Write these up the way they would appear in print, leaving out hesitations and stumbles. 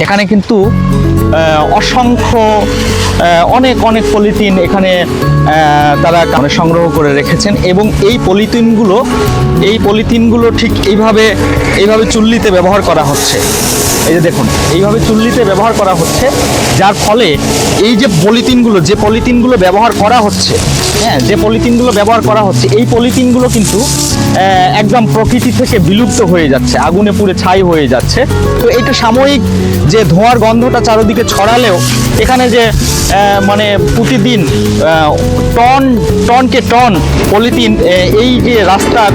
এখানে কিন্তু অসংখ্য অনেক অনেক পলিথিন এখানে তারা সংগ্রহ করে রেখেছেন, এবং এই পলিথিনগুলো ঠিক এইভাবে চুল্লিতে ব্যবহার করা হচ্ছে। এই যে দেখুন, এইভাবে চুল্লিতে ব্যবহার করা হচ্ছে, যার ফলে এই যে পলিথিনগুলো ব্যবহার করা হচ্ছে, হ্যাঁ, যে পলিথিনগুলো ব্যবহার করা হচ্ছে, এই পলিথিনগুলো কিন্তু একদম প্রকৃতি থেকে বিলুপ্ত হয়ে যাচ্ছে, আগুনে পুড়ে ছাই হয়ে যাচ্ছে। তো এটা সাময়িক যে ধোঁয়ার গন্ধটা চারদিকে ছড়ালেও এখানে যে মানে প্রতিদিন টনকে টন পলিথিন এই যে রাস্তার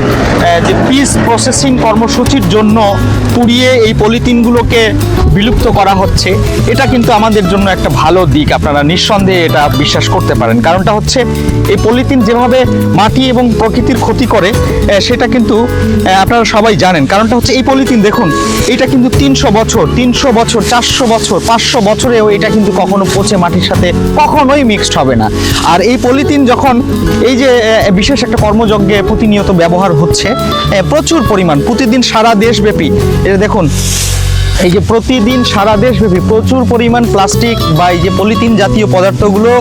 যে পিস প্রসেসিং কর্মসূচির জন্য পুড়িয়ে এই পলিথিনগুলোকে বিলুপ্ত করা হচ্ছে, এটা কিন্তু আমাদের জন্য একটা ভালো দিক। আপনারা নিঃসন্দেহে এটা বিশ্বাস করতে পারেন। কারণটা হচ্ছে এই পলিথিন যেভাবে মাটি এবং প্রকৃতির ক্ষতি করে সেটা কিন্তু আপনারা সবাই জানেন। কারণটা হচ্ছে এই পলিথিন দেখুন, এটা কিন্তু 300 বছর 400 বছর 500 বছরেও এটা কিন্তু কখনো পচে মাটির সাথে কখনোই মিক্সড হবে না। আর এই পলিথিন যখন এই যে বিশেষ একটা কর্মযজ্ঞে প্রতিনিয়ত ব্যবহার হচ্ছে প্রচুর পরিমাণ, প্রতিদিন সারা দেশব্যাপী, এটা দেখুন, এই যে প্রতিদিন সারা দেশব্যাপী প্রচুর পরিমাণ প্লাস্টিক বা এই যে পলিথিন জাতীয় পদার্থগুলো,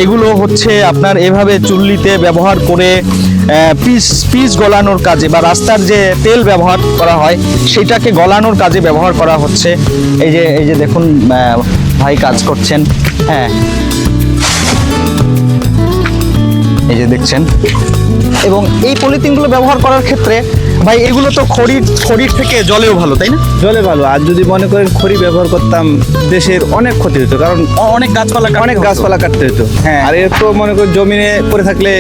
এগুলো হচ্ছে আপনার এভাবে চুল্লিতে ব্যবহার করে পিস গলানোর কাজে, বা রাস্তার যে তেল ব্যবহার করা হয় সেটাকে গলানোর কাজে ব্যবহার করা হচ্ছে। এই যে দেখুন ভাই কাজ করছেন, হ্যাঁ, এই যে দেখছেন। এবং এই পলিথিনগুলো ব্যবহার করার ক্ষেত্রে ভাই এগুলো তো খড়ির থেকে জলেও ভালো, তাই না? জলে ভালো। আর যদি মনে করেন খড়ি ব্যবহার করতাম, দেশের অনেক ক্ষতি হতো, কারণ অনেক গাছপালা কাটতে হতো। হ্যাঁ। আর এর তো মনে করেন জমিনে পড়ে থাকলে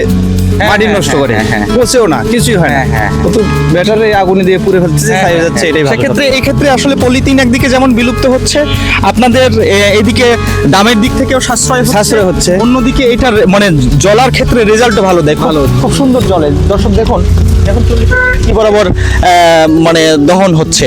মাটি নষ্ট করে, পচেও না, কিছুই হয় না। তো ব্যাটারি আগুনে দিয়ে পুড়ে ফেলতেছে, ছাই হয়ে যাচ্ছে, এটাই ভালো। এই ক্ষেত্রে আসলে পলিথিন একদিকে যেমন বিলুপ্ত হচ্ছে, আপনাদের এদিকে দামের দিক থেকেও সাশ্রয় হচ্ছে, অন্যদিকে এটার মানে জ্বলার ক্ষেত্রে রেজাল্টও ভালো দেয়, খুব সুন্দর জ্বলে। দর্শক দেখুন কি বরাবর মানে দহন হচ্ছে।